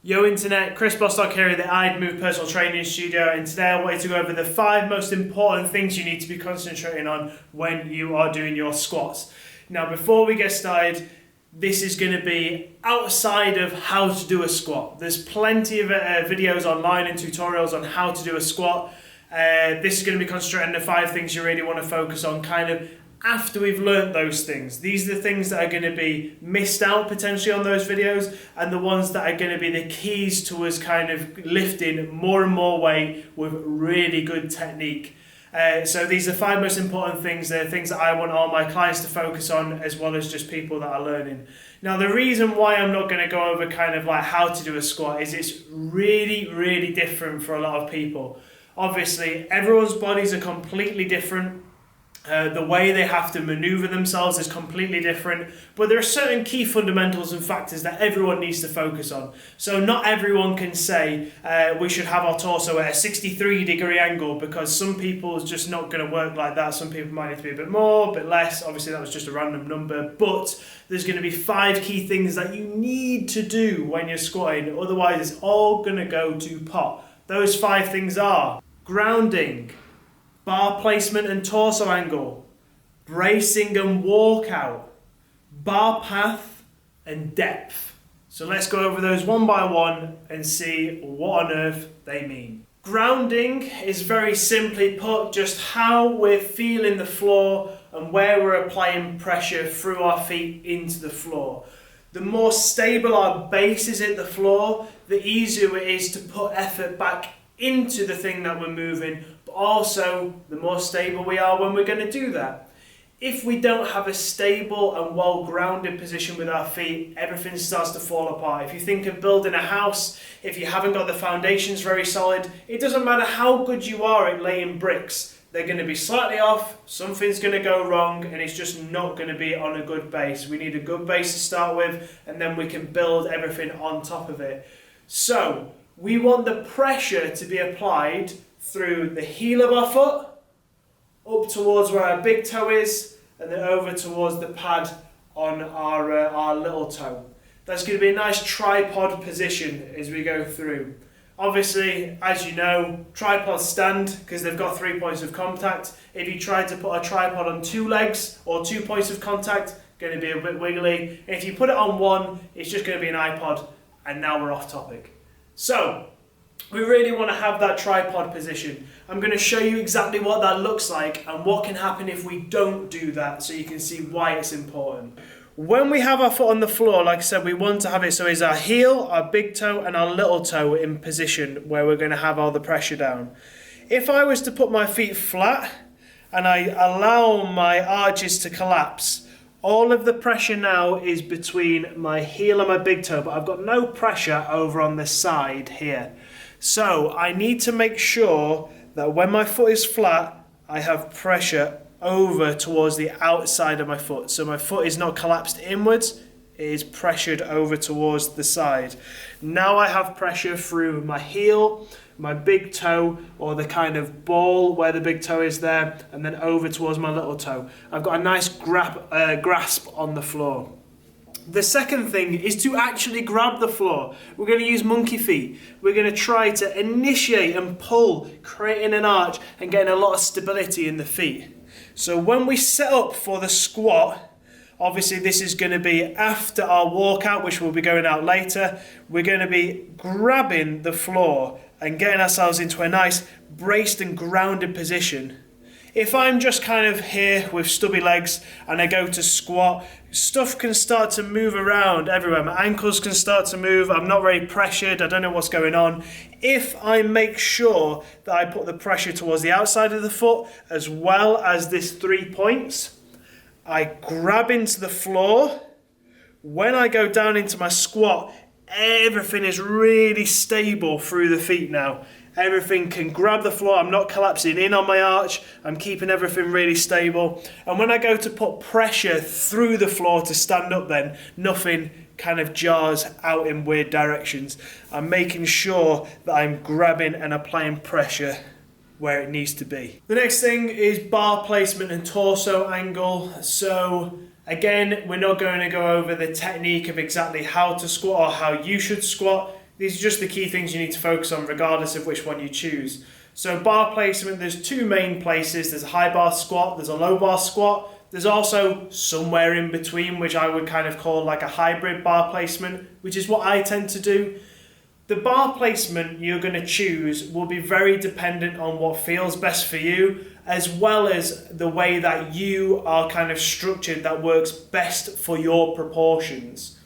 Yo Internet, Chris Bostock here at the Invest.Move personal training studio, and today I wanted to go over the 5 most important things you need to be concentrating on when you are doing your squats. Now before we get started, this is going to be outside of how to do a squat. There's plenty of videos online and tutorials on how to do a squat. This is going to be concentrating on the 5 things you really want to focus on kind of after we've learned those things. These are the things that are going to be missed out potentially on those videos, and the ones that are going to be the keys to us kind of lifting more and more weight with really good technique. So these are 5 most important things. They're things that I want all my clients to focus on, as well as just people that are learning. Now the reason why I'm not going to go over kind of like how to do a squat is it's really different for a lot of people. Obviously everyone's bodies are completely different. The way they have to maneuver themselves is completely different, but there are certain key fundamentals and factors that everyone needs to focus on. So not everyone can say we should have our torso at a 63-degree angle, because some people it's just not going to work like that. Some people might need to be a bit more, a bit less. Obviously that was just a random number, but there's going to be 5 key things that you need to do when you're squatting, otherwise it's all going to go to pot. Those 5 things are grounding, bar placement and torso angle, bracing and walkout, bar path and depth. So let's go over those one by one and see what on earth they mean. Grounding is very simply put just how we're feeling the floor and where we're applying pressure through our feet into the floor. The more stable our base is at the floor, the easier it is to put effort back into the thing that we're moving, but also the more stable we are when we're going to do that. If we don't have a stable and well-grounded position with our feet, everything starts to fall apart. If you think of building a house, if you haven't got the foundations very solid, it doesn't matter how good you are at laying bricks, they're going to be slightly off, something's going to go wrong, and it's just not going to be on a good base. We need a good base to start with, and then we can build everything on top of it. So we want the pressure to be applied through the heel of our foot, up towards where our big toe is, and then over towards the pad on our little toe. That's going to be a nice tripod position as we go through. Obviously, as you know, tripods stand because they've got 3 points of contact. If you try to put a tripod on 2 legs or 2 points of contact, going to be a bit wiggly. If you put it on 1, it's just going to be an iPod, and now we're off topic. So, we really want to have that tripod position. I'm going to show you exactly what that looks like and what can happen if we don't do that, so you can see why it's important. When we have our foot on the floor, like I said, we want to have it so it's our heel, our big toe and our little toe in position where we're going to have all the pressure down. If I was to put my feet flat and I allow my arches to collapse, all of the pressure now is between my heel and my big toe, but I've got no pressure over on the side here. So I need to make sure that when my foot is flat, I have pressure over towards the outside of my foot. So my foot is not collapsed inwards, it is pressured over towards the side. Now I have pressure through my heel, my big toe, or the kind of ball where the big toe is there, and then over towards my little toe. I've got a nice grasp on the floor. The second thing is to actually grab the floor. We're going to use monkey feet. We're going to try to initiate and pull, creating an arch and getting a lot of stability in the feet. So when we set up for the squat, obviously this is going to be after our walkout, which we'll be going out later. We're going to be grabbing the floor and getting ourselves into a nice braced and grounded position. If I'm just kind of here with stubby legs and I go to squat, stuff can start to move around everywhere. My ankles can start to move. I'm not very pressured. I don't know what's going on. If I make sure that I put the pressure towards the outside of the foot as well as this 3 points, I grab into the floor. When I go down into my squat, everything is really stable through the feet now. Everything can grab the floor. I'm not collapsing in on my arch. I'm keeping everything really stable. And when I go to put pressure through the floor to stand up, then nothing kind of jars out in weird directions. I'm making sure that I'm grabbing and applying pressure where it needs to be. The next thing is bar placement and torso angle. So again, we're not going to go over the technique of exactly how to squat or how you should squat. These are just the key things you need to focus on regardless of which one you choose. So bar placement, there's two main places. There's a high bar squat, there's a low bar squat. There's also somewhere in between, which I would kind of call like a hybrid bar placement, which is what I tend to do. The bar placement you're going to choose will be very dependent on what feels best for you, as well as the way that you are kind of structured that works best for your proportions.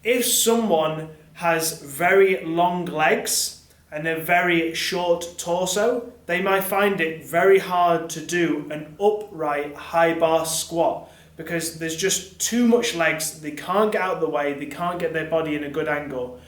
If someone has very long legs and a very short torso, they might find it very hard to do an upright high bar squat because there's just too much legs, they can't get out of the way, they can't get their body in a good angle.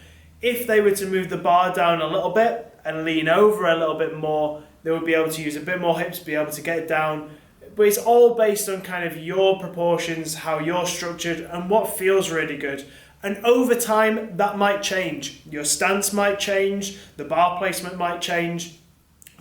If they were to move the bar down a little bit and lean over a little bit more, they would be able to use a bit more hips, be able to get it down. But it's all based on kind of your proportions, how you're structured, and what feels really good. And over time, that might change. Your stance might change, the bar placement might change,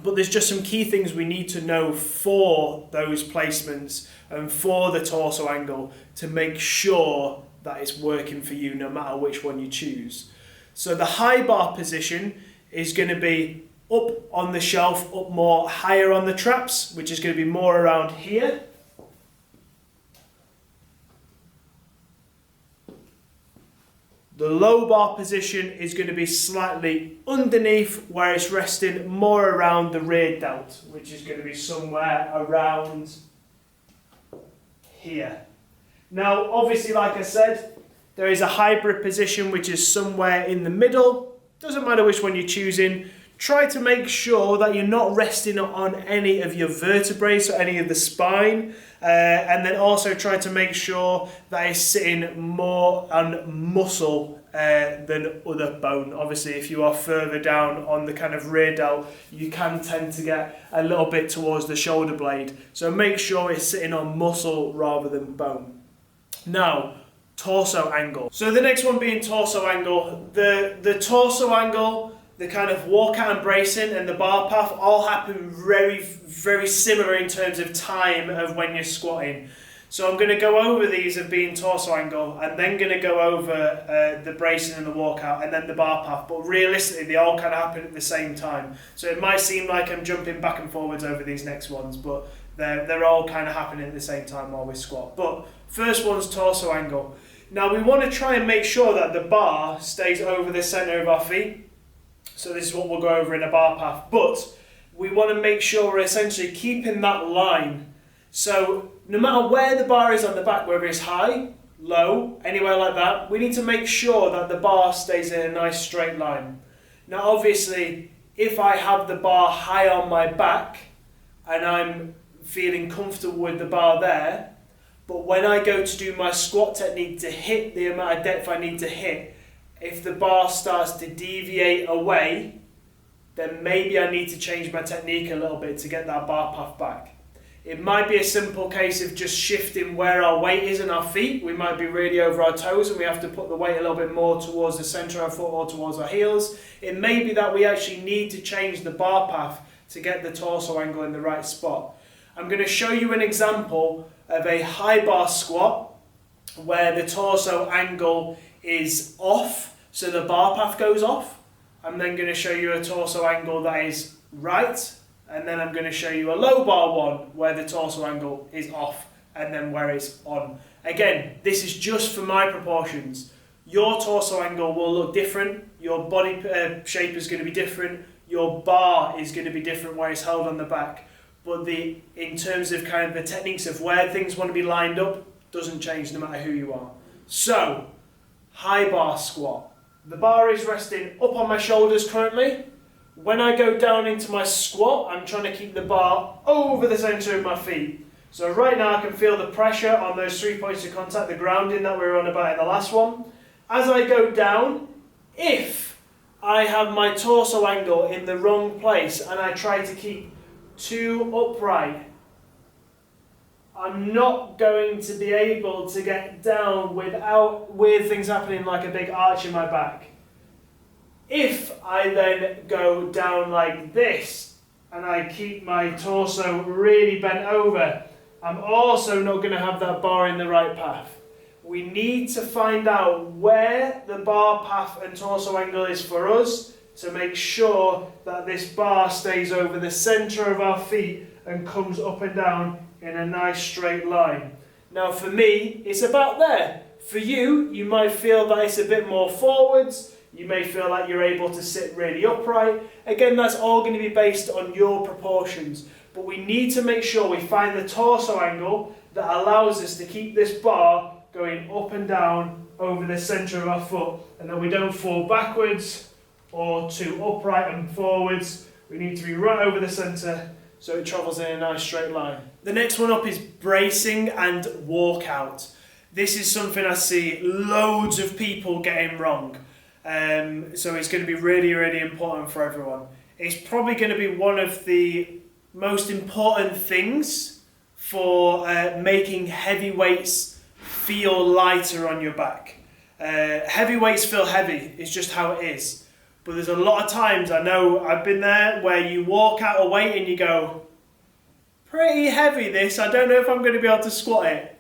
but there's just some key things we need to know for those placements and for the torso angle to make sure that it's working for you no matter which one you choose. So the high bar position is going to be up on the shelf, up more higher on the traps, which is going to be more around here. The low bar position is going to be slightly underneath, where it's resting more around the rear delt, which is going to be somewhere around here. Now, obviously, like I said, there is a hybrid position, which is somewhere in the middle. Doesn't matter which one you're choosing. Try to make sure that you're not resting on any of your vertebrae, so any of the spine. And then also try to make sure that it's sitting more on muscle than other bone. Obviously, if you are further down on the kind of rear delt, you can tend to get a little bit towards the shoulder blade. So make sure it's sitting on muscle rather than bone. Now, torso angle. So the next one being torso angle. The torso angle, the kind of walkout and bracing and the bar path all happen very, very similar in terms of time of when you're squatting. So I'm going to go over these of being torso angle and then going to go over the bracing and the walkout and then the bar path. But realistically, they all kind of happen at the same time. So it might seem like I'm jumping back and forwards over these next ones, but they're all kind of happening at the same time while we squat. But first one's torso angle. Now we want to try and make sure that the bar stays over the center of our feet. So this is what we'll go over in a bar path. But we want to make sure we're essentially keeping that line. So no matter where the bar is on the back, whether it's high, low, anywhere like that, we need to make sure that the bar stays in a nice straight line. Now obviously, if I have the bar high on my back and I'm feeling comfortable with the bar there, but when I go to do my squat technique to hit the amount of depth I need to hit, if the bar starts to deviate away, then maybe I need to change my technique a little bit to get that bar path back. It might be a simple case of just shifting where our weight is in our feet. We might be really over our toes and we have to put the weight a little bit more towards the center of our foot or towards our heels. It may be that we actually need to change the bar path to get the torso angle in the right spot. I'm going to show you an example of a high bar squat where the torso angle is off, so the bar path goes off. I'm then going to show you a torso angle that is right, and then I'm going to show you a low bar one where the torso angle is off and then where it's on. Again, this is just for my proportions. Your torso angle will look different, your body shape is going to be different, your bar is going to be different where it's held on the back. But in terms of kind of the techniques of where things want to be lined up, doesn't change no matter who you are. So, high bar squat. The bar is resting up on my shoulders currently. When I go down into my squat, I'm trying to keep the bar over the center of my feet. So right now I can feel the pressure on those 3 points of contact, the grounding that we were on about in the last one. As I go down, if I have my torso angle in the wrong place and I try to keep too upright, I'm not going to be able to get down without weird things happening like a big arch in my back. If I then go down like this and I keep my torso really bent over, I'm also not going to have that bar in the right path. we need to find out where the bar path and torso angle is for us to make sure that this bar stays over the centre of our feet and comes up and down in a nice straight line. Now for me, it's about there. For you, you might feel that it's a bit more forwards. You may feel like you're able to sit really upright. Again, that's all going to be based on your proportions. But we need to make sure we find the torso angle that allows us to keep this bar going up and down over the centre of our foot, and that we don't fall backwards or too upright and forwards. We need to be right over the centre so it travels in a nice straight line. The next one up is bracing and walkout. This is something I see loads of people getting wrong. So it's going to be really, really important for everyone. It's probably going to be one of the most important things for making heavy weights feel lighter on your back. Heavy weights feel heavy, it's just how it is. But there's a lot of times, I know I've been there, where you walk out a weight and you go, pretty heavy this, I don't know if I'm going to be able to squat it.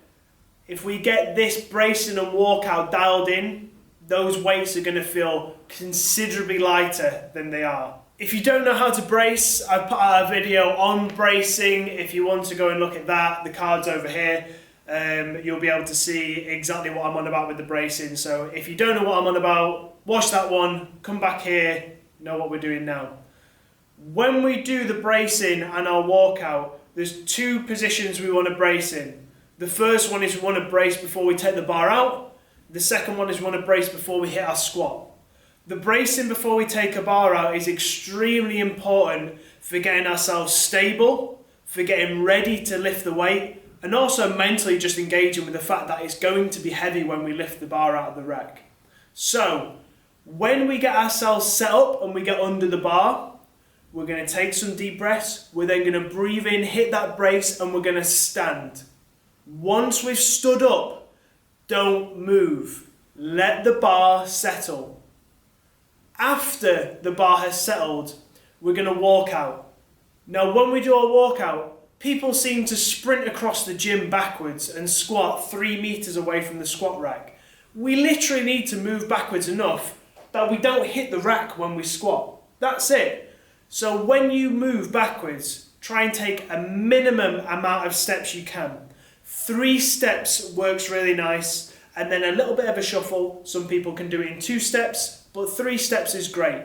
If we get this bracing and walkout dialed in, those weights are going to feel considerably lighter than they are. If you don't know how to brace, I've put out a video on bracing. If you want to go and look at that, the card's over here. You'll be able to see exactly what I'm on about with the bracing. So if you don't know what I'm on about, watch that one, come back here, know what we're doing now. When we do the bracing and our walkout, there's two positions we want to brace in. The first one is we want to brace before we take the bar out. The second one is we want to brace before we hit our squat. The bracing before we take a bar out is extremely important for getting ourselves stable, for getting ready to lift the weight, and also mentally just engaging with the fact that it's going to be heavy when we lift the bar out of the rack. So, when we get ourselves set up and we get under the bar, we're going to take some deep breaths, we're then going to breathe in, hit that brace, and we're going to stand. Once we've stood up, don't move. Let the bar settle. After the bar has settled, we're going to walk out. Now, when we do our walkout, people seem to sprint across the gym backwards and squat 3 meters away from the squat rack. We literally need to move backwards enough that we don't hit the rack when we squat. That's it. So when you move backwards, try and take a minimum amount of steps you can. 3 steps works really nice, and then a little bit of a shuffle. Some people can do it in 2 steps, but 3 steps is great.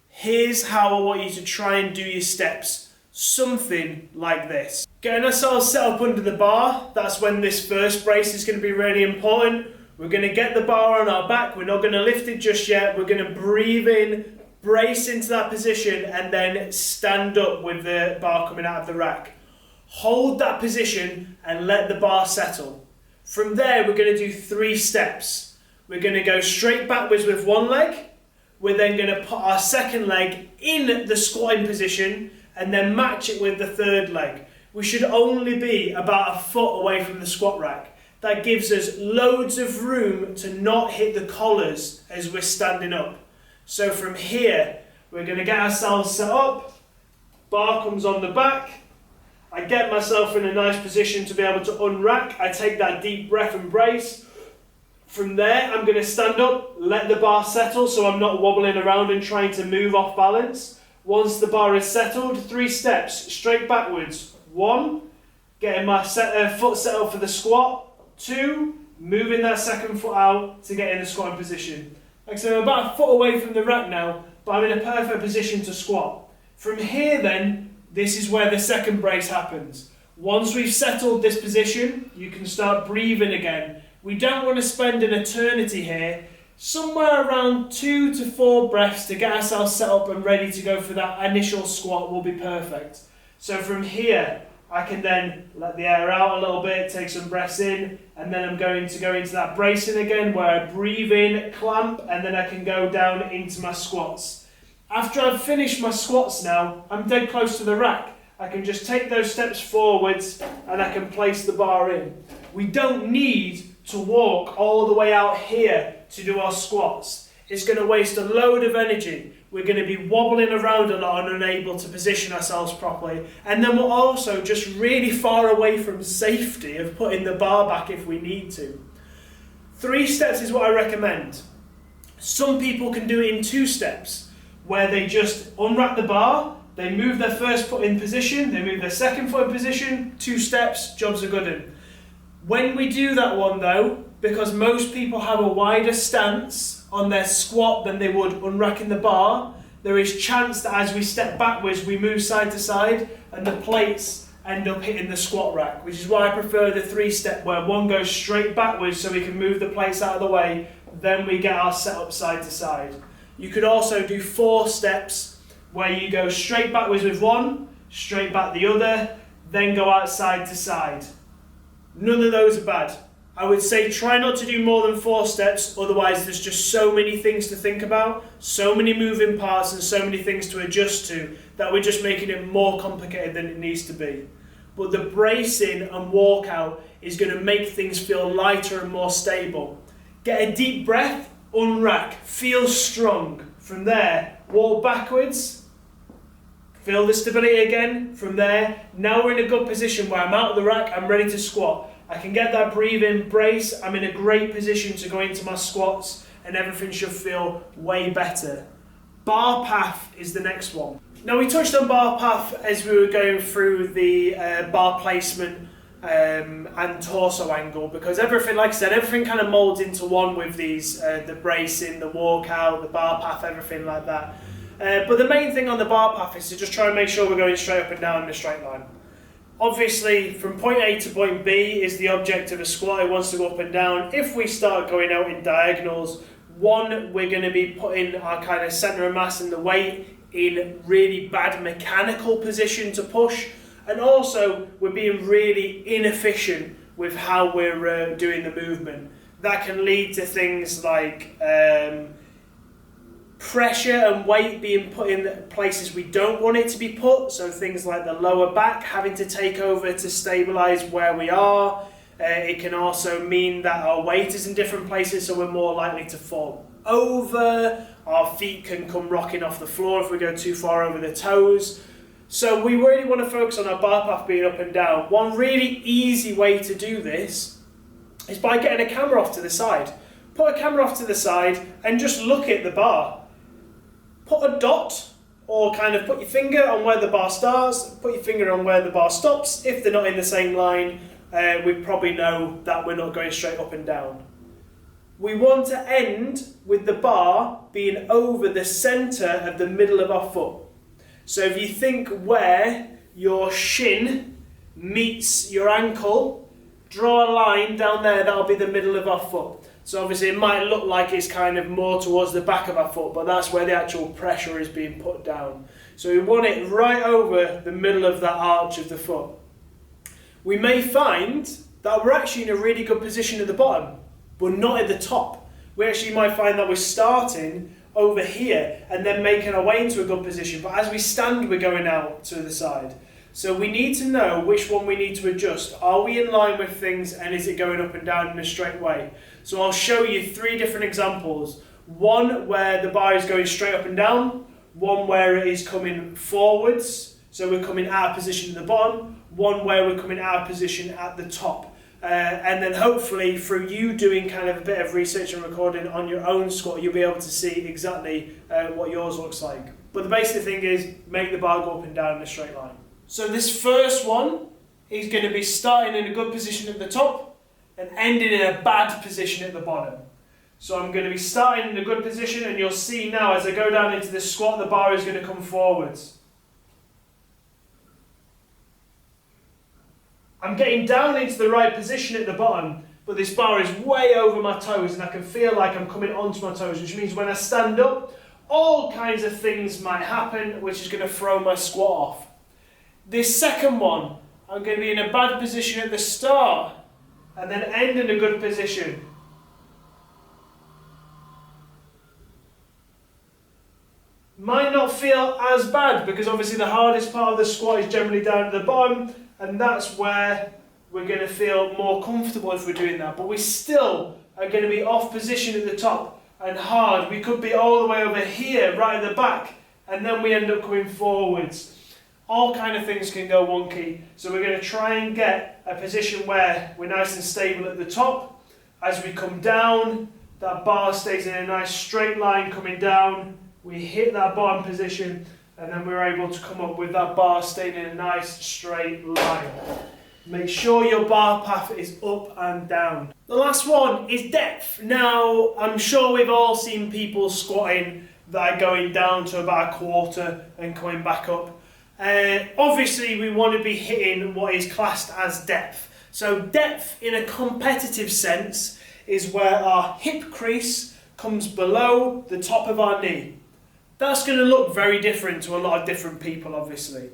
Here's how I want you to try and do your steps. Something like this. Getting ourselves set up under the bar, that's when this first brace is going to be really important. We're going to get the bar on our back, we're not going to lift it just yet, we're going to breathe in, brace into that position, and then stand up with the bar coming out of the rack. Hold that position and let the bar settle. From there, we're going to do 3 steps. We're going to go straight backwards with one leg. We're then going to put our second leg in the squatting position and then match it with the third leg. We should only be about a foot away from the squat rack. That gives us loads of room to not hit the collars as we're standing up. So from here, we're going to get ourselves set up. Bar comes on the back. I get myself in a nice position to be able to unrack. I take that deep breath and brace. From there, I'm going to stand up, let the bar settle so I'm not wobbling around and trying to move off balance. Once the bar is settled, 3 steps, straight backwards. 1, getting my foot set up for the squat. 2, moving that second foot out to get in the squatting position. Like I said, I'm about a foot away from the rack now, but I'm in a perfect position to squat. From here then, this is where the second brace happens. Once we've settled this position, you can start breathing again. We don't want to spend an eternity here. Somewhere around 2 to 4 breaths to get ourselves set up and ready to go for that initial squat will be perfect. So from here, I can then let the air out a little bit, take some breaths in, and then I'm going to go into that bracing again where I breathe in, clamp, and then I can go down into my squats. After I've finished my squats now, I'm dead close to the rack. I can just take those steps forwards and I can place the bar in. We don't need to walk all the way out here to do our squats. It's going to waste a load of energy. We're going to be wobbling around a lot and unable to position ourselves properly. And then we're also just really far away from safety of putting the bar back if we need to. 3 steps is what I recommend. Some people can do it in 2 steps, where they just unwrap the bar, they move their first foot in position, they move their second foot in position, 2 steps, jobs are good in. When we do that one though, because most people have a wider stance on their squat than they would unracking the bar, there is chance that as we step backwards, we move side to side and the plates end up hitting the squat rack, which is why I prefer the 3-step where one goes straight backwards so we can move the plates out of the way, then we get our setup side to side. You could also do 4 steps where you go straight backwards with one, straight back the other, then go out side to side. None of those are bad. I would say try not to do more than 4 steps, otherwise there's just so many things to think about, so many moving parts and so many things to adjust to that we're just making it more complicated than it needs to be. But the bracing and walkout is going to make things feel lighter and more stable. Get a deep breath, unrack, feel strong. From there, walk backwards, feel the stability again. From there, now we're in a good position where I'm out of the rack, I'm ready to squat. I can get that breathe in, brace, I'm in a great position to go into my squats and everything should feel way better. Bar path is the next one. Now we touched on bar path as we were going through the bar placement and torso angle, because everything, like I said, everything kind of molds into one with these, the bracing, the walkout, the bar path, everything like that. But the main thing on the bar path is to just try and make sure we're going straight up and down in a straight line. Obviously, from point A to point B is the object of a squat. It wants to go up and down. If we start going out in diagonals, one, we're going to be putting our kind of centre of mass and the weight in really bad mechanical position to push, and also we're being really inefficient with how we're doing the movement. That can lead to things like pressure and weight being put in places we don't want it to be put, so things like the lower back having to take over to stabilise where we are. It can also mean that our weight is in different places, so we're more likely to fall over. Our feet can come rocking off the floor if we go too far over the toes. So we really want to focus on our bar path being up and down. One really easy way to do this is by getting a camera off to the side. Put a camera off to the side and just look at the bar. Put a dot, or kind of put your finger on where the bar starts, put your finger on where the bar stops. If they're not in the same line, we probably know that we're not going straight up and down. We want to end with the bar being over the centre of the middle of our foot. So if you think where your shin meets your ankle, draw a line down there, that'll be the middle of our foot. So obviously it might look like it's kind of more towards the back of our foot, but that's where the actual pressure is being put down. So we want it right over the middle of that arch of the foot. We may find that we're actually in a really good position at the bottom, but not at the top. We actually might find that we're starting over here and then making our way into a good position, but as we stand, we're going out to the side. So we need to know which one we need to adjust. Are we in line with things, and is it going up and down in a straight way? So I'll show you 3 different examples. One where the bar is going straight up and down, one where it is coming forwards, so we're coming out of position at the bottom, one where we're coming out of position at the top. And then hopefully through you doing kind of a bit of research and recording on your own squat, you'll be able to see exactly what yours looks like. But the basic thing is make the bar go up and down in a straight line. So this first one is going to be starting in a good position at the top and ending in a bad position at the bottom. So I'm going to be starting in a good position, and you'll see now as I go down into the squat, the bar is going to come forwards. I'm getting down into the right position at the bottom, but this bar is way over my toes and I can feel like I'm coming onto my toes, which means when I stand up, all kinds of things might happen, which is going to throw my squat off. This second one, I'm going to be in a bad position at the start and then end in a good position. Might not feel as bad because obviously the hardest part of the squat is generally down at the bottom, and that's where we're going to feel more comfortable if we're doing that. But we still are going to be off position at the top and hard. We could be all the way over here, right at the back, and then we end up coming forwards. All kind of things can go wonky. So we're going to try and get a position where we're nice and stable at the top, As we come down, that bar stays in a nice straight line coming down. We hit that bottom position, and then we're able to come up with that bar staying in a nice straight line. Make sure your bar path is up and down. The last one is depth. Now, I'm sure we've all seen people squatting that are going down to about a quarter and coming back up. Obviously, we want to be hitting what is classed as depth. So depth, in a competitive sense, is where our hip crease comes below the top of our knee. That's going to look very different to a lot of different people, obviously.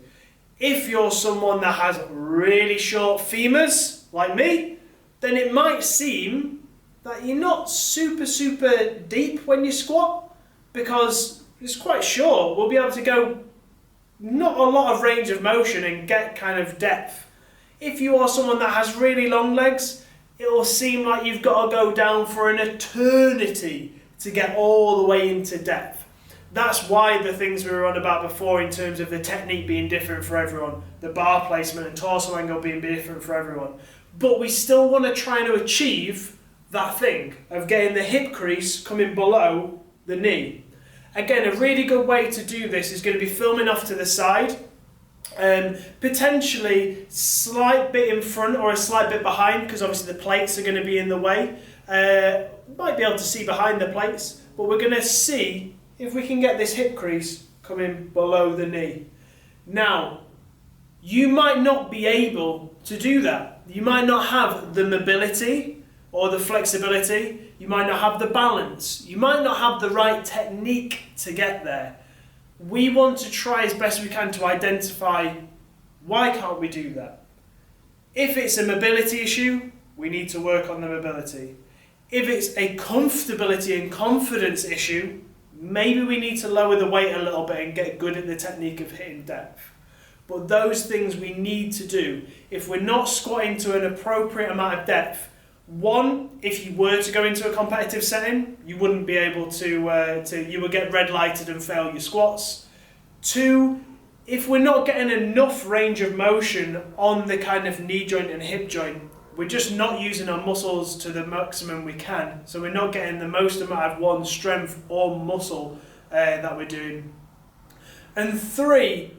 If you're someone that has really short femurs, like me, then it might seem that you're not super deep when you squat, because it's quite short. We'll be able to go not a lot of range of motion and get kind of depth. If you are someone that has really long legs, it will seem like you've got to go down for an eternity to get all the way into depth. That's why the things we were on about before in terms of the technique being different for everyone, the bar placement and torso angle being different for everyone. But we still want to try to achieve that thing of getting the hip crease coming below the knee. Again, a really good way to do this is going to be filming off to the side, potentially slight bit in front or a slight bit behind, because obviously the plates are going to be in the way. Might be able to see behind the plates, but we're going to see if we can get this hip crease coming below the knee. Now, you might not be able to do that. You might not have the mobility or the flexibility. You might not have the balance. You might not have the right technique to get there. We want to try as best we can to identify why can't we do that. If it's a mobility issue, we need to work on the mobility. If it's a comfortability and confidence issue, maybe we need to lower the weight a little bit and get good at the technique of hitting depth. But those things we need to do. If we're not squatting to an appropriate amount of depth, one, if you were to go into a competitive setting, you wouldn't be able you would get red lighted and fail your squats. Two, if we're not getting enough range of motion on the kind of knee joint and hip joint, we're just not using our muscles to the maximum we can. So we're not getting the most amount of one strength or muscle that we're doing. And three,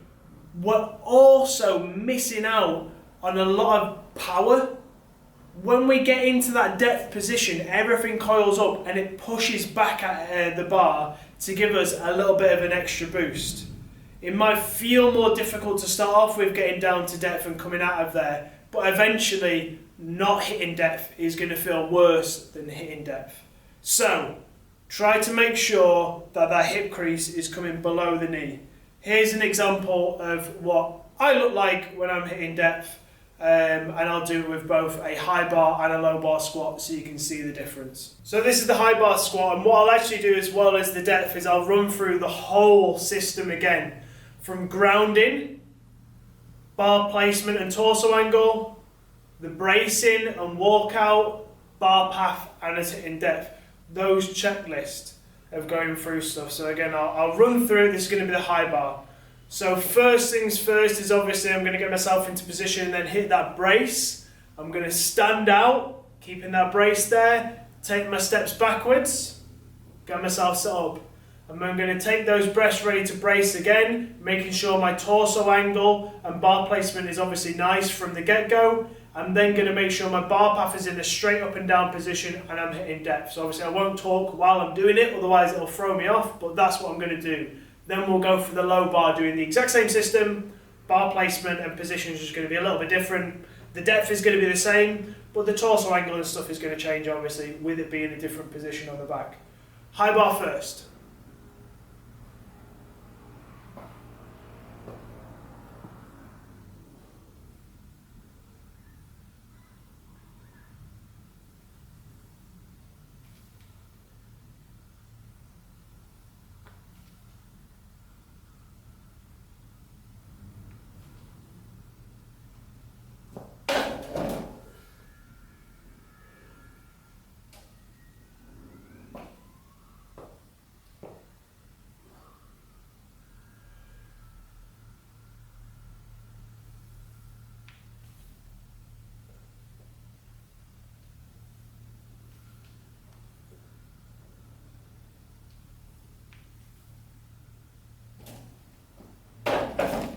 we're also missing out on a lot of power. When we get into that depth position, everything coils up and it pushes back at the bar to give us a little bit of an extra boost. It might feel more difficult to start off with getting down to depth and coming out of there, but eventually not hitting depth is going to feel worse than hitting depth. So, try to make sure that that hip crease is coming below the knee. Here's an example of what I look like when I'm hitting depth, and I'll do it with both a high bar and a low bar squat so you can see the difference. So this is the high bar squat, and what I'll actually do as well as the depth is I'll run through the whole system again, from grounding, bar placement and torso angle, the bracing and walkout, bar path, and as hitting depth. Those checklists of going through stuff. So again, I'll run through it. This is going to be the high bar. So first things first is obviously I'm going to get myself into position and then hit that brace. I'm going to stand out, keeping that brace there, take my steps backwards, get myself set up. And I'm going to take those breaths ready to brace again, making sure my torso angle and bar placement is obviously nice from the get-go. I'm then going to make sure my bar path is in a straight up and down position and I'm hitting depth. So obviously I won't talk while I'm doing it, otherwise it'll throw me off, but that's what I'm going to do. Then we'll go for the low bar, doing the exact same system. Bar placement and position is just going to be a little bit different. The depth is going to be the same, but the torso angle and stuff is going to change obviously with it being a different position on the back. High bar first.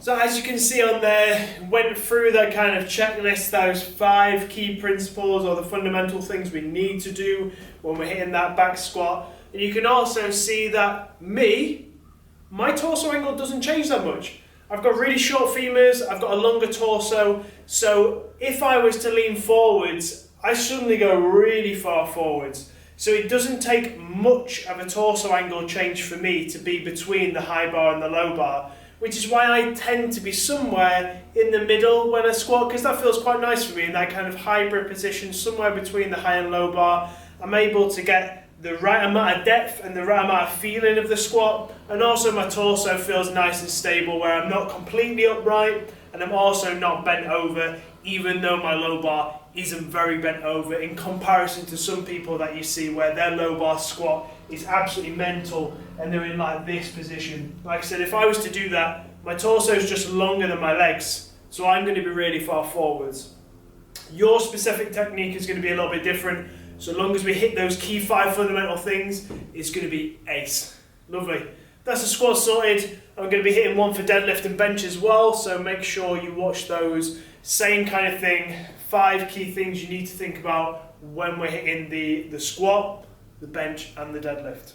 So as you can see on there, went through that kind of checklist, those 5 key principles or the fundamental things we need to do when we're hitting that back squat. And you can also see that my torso angle doesn't change that much. I've got really short femurs, I've got a longer torso, so if I was to lean forwards, I suddenly go really far forwards. So it doesn't take much of a torso angle change for me to be between the high bar and the low bar, which is why I tend to be somewhere in the middle when I squat, because that feels quite nice for me in that kind of hybrid position, somewhere between the high and low bar. I'm able to get the right amount of depth and the right amount of feeling of the squat, and also my torso feels nice and stable where I'm not completely upright and I'm also not bent over, even though my low bar isn't very bent over in comparison to some people that you see where their low bar squat is absolutely mental and they're in like this position. Like I said, if I was to do that, my torso is just longer than my legs, so I'm going to be really far forwards. Your specific technique is going to be a little bit different. So long as we hit those key 5 fundamental things, it's going to be ace. Lovely. That's the squat sorted. I'm going to be hitting one for deadlift and bench as well, so make sure you watch those. Same kind of thing, 5 key things you need to think about when we're hitting the squat, the bench and the deadlift.